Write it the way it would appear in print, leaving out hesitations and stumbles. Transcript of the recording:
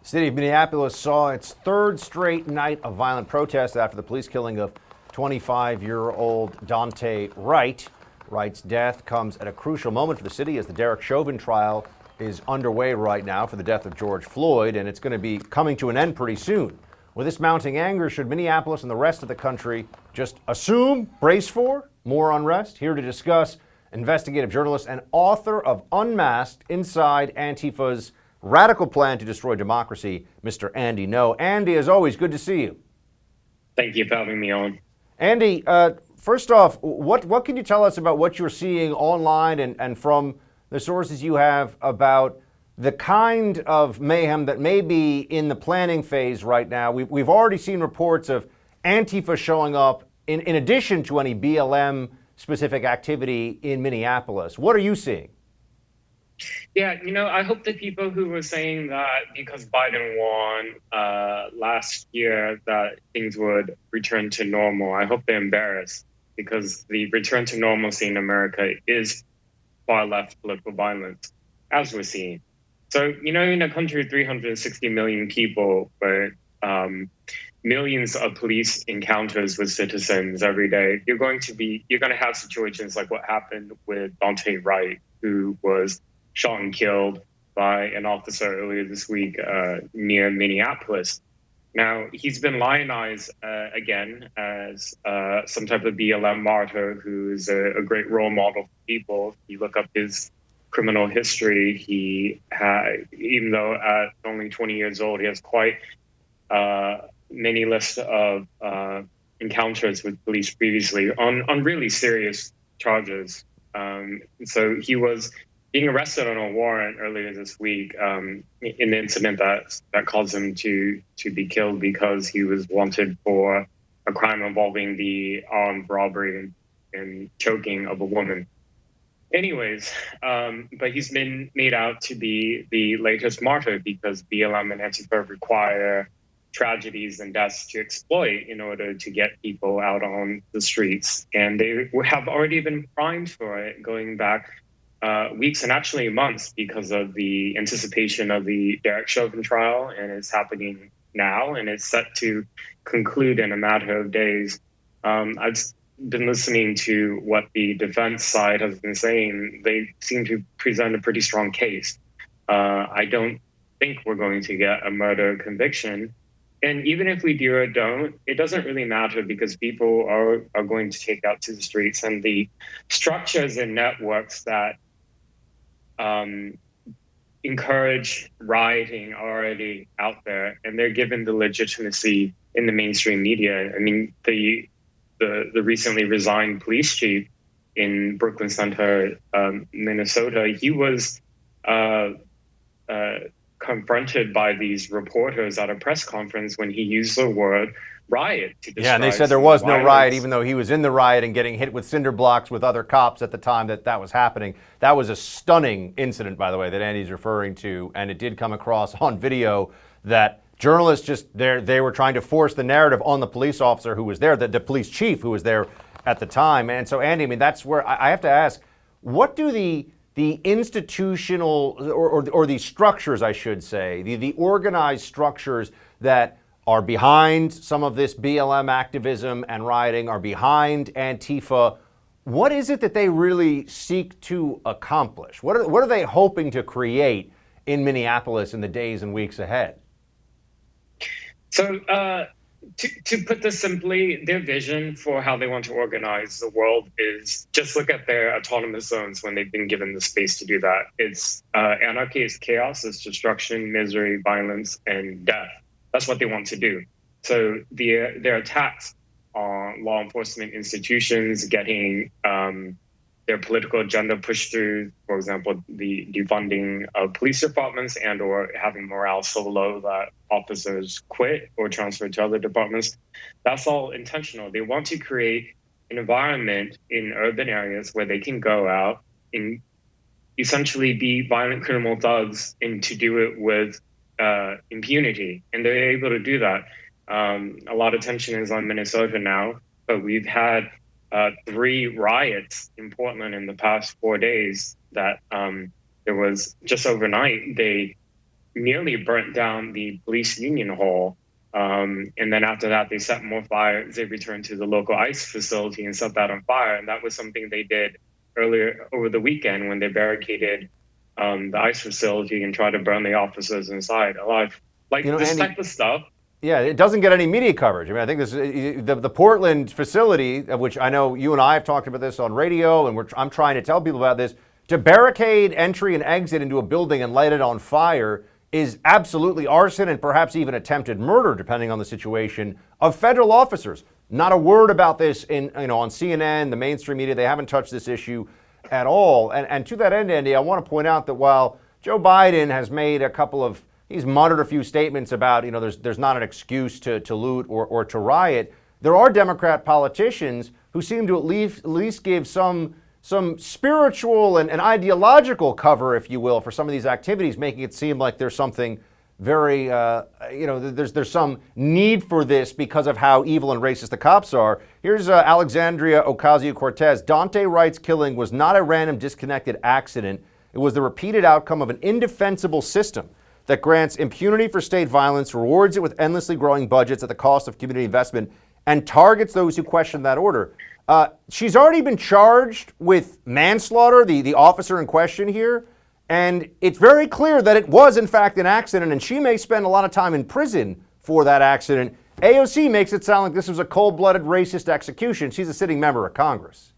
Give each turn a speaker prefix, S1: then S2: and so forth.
S1: City of Minneapolis saw its third straight night of violent protest after the police killing of 25-year-old Daunte Wright. Wright's death comes at a crucial moment for the city as the Derek Chauvin trial is underway right now for the death of George Floyd, and it's going to be coming to an end pretty soon. With this mounting anger, should Minneapolis and the rest of the country just assume, brace for more unrest? Here to discuss, investigative journalist and author of Unmasked: Inside Antifa's Radical Plan to Destroy Democracy, Mr. Andy Ngo. Andy, as always, good to see you.
S2: Thank you for having me on.
S1: Andy, first off, what can you tell us about what you're seeing online and from the sources you have about the kind of mayhem that may be in the planning phase right now? We've already seen reports of Antifa showing up in addition to any BLM-specific activity in Minneapolis. What are you seeing?
S2: Yeah, I hope the people who were saying that because Biden won last year that things would return to normal, I hope they're embarrassed, because the return to normalcy in America is far left political violence, as we're seeing. So, in a country of 360 million people, where millions of police encounters with citizens every day, you're going to have situations like what happened with Daunte Wright, who was shot and killed by an officer earlier this week near Minneapolis. Now, he's been lionized again as some type of BLM martyr who is a great role model for people. You look up his criminal history, even though at only 20 years old, he has quite many lists of encounters with police previously on really serious charges. So he was being arrested on a warrant earlier this week in the incident that caused him to be killed because he was wanted for a crime involving the armed robbery and choking of a woman. Anyways, but he's been made out to be the latest martyr because BLM and Antifa require tragedies and deaths to exploit in order to get people out on the streets. And they have already been primed for it going back weeks and actually months because of the anticipation of the Derek Chauvin trial, and it's happening now, and it's set to conclude in a matter of days. I've been listening to what the defense side has been saying. They seem to present a pretty strong case. I don't think we're going to get a murder conviction. And even if we do or don't, it doesn't really matter because people are going to take out to the streets, and the structures and networks that encourage rioting are already out there, and they're given the legitimacy in the mainstream media. I mean, the recently resigned police chief in Brooklyn Center, Minnesota, he was confronted by these reporters at a press conference when he used the word riot to describe.
S1: Yeah, and they said there was no riot, even though he was in the riot and getting hit with cinder blocks with other cops at the time that was happening. That was a stunning incident, by the way, that Andy's referring to, and it did come across on video that journalists they were trying to force the narrative on the police officer who was there, the police chief who was there at the time. And so, Andy, I mean, that's where I have to ask, what do the institutional or the structures, I should say, the organized structures that are behind some of this BLM activism and rioting, are behind Antifa, what is it that they really seek to accomplish? What are they hoping to create in Minneapolis in the days and weeks ahead?
S2: So to put this simply, their vision for how they want to organize the world is just look at their autonomous zones when they've been given the space to do that. It's anarchy, it's chaos, it's destruction, misery, violence, and death. That's what they want to do. So their attacks on law enforcement institutions, getting their political agenda pushed through, for example, the defunding of police departments and or having morale so low that officers quit or transfer to other departments, that's all intentional. They want to create an environment in urban areas where they can go out and essentially be violent criminal thugs and to do it with impunity. And they're able to do that. A lot of tension is on Minnesota now, but we've had 3 riots in Portland in the past 4 days that there was just overnight. They nearly burnt down the police union hall. And then after that, they set more fires. They returned to the local ICE facility and set that on fire. And that was something they did earlier over the weekend when they barricaded the ICE facility and tried to burn the officers inside alive. Like, this
S1: Andy,
S2: type of stuff.
S1: yeah, it doesn't get any media coverage. I mean, I think this the Portland facility, of which I know you and I have talked about this on radio, and I'm trying to tell people about this, to barricade entry and exit into a building and light it on fire is absolutely arson and perhaps even attempted murder, depending on the situation, of federal officers. Not a word about this on CNN, the mainstream media. They haven't touched this issue at all. And to that end, Andy, I want to point out that while Joe Biden has made he's muttered a few statements about, there's not an excuse to loot or to riot, there are Democrat politicians who seem to at least give some spiritual and ideological cover, if you will, for some of these activities, making it seem like there's something very, there's some need for this because of how evil and racist the cops are. Here's Alexandria Ocasio-Cortez. Dante Wright's killing was not a random, disconnected accident. It was the repeated outcome of an indefensible system that grants impunity for state violence, rewards it with endlessly growing budgets at the cost of community investment, and targets those who question that order. She's already been charged with manslaughter, the officer in question here, and it's very clear that it was, in fact, an accident, and she may spend a lot of time in prison for that accident. AOC makes it sound like this was a cold-blooded racist execution. She's a sitting member of Congress.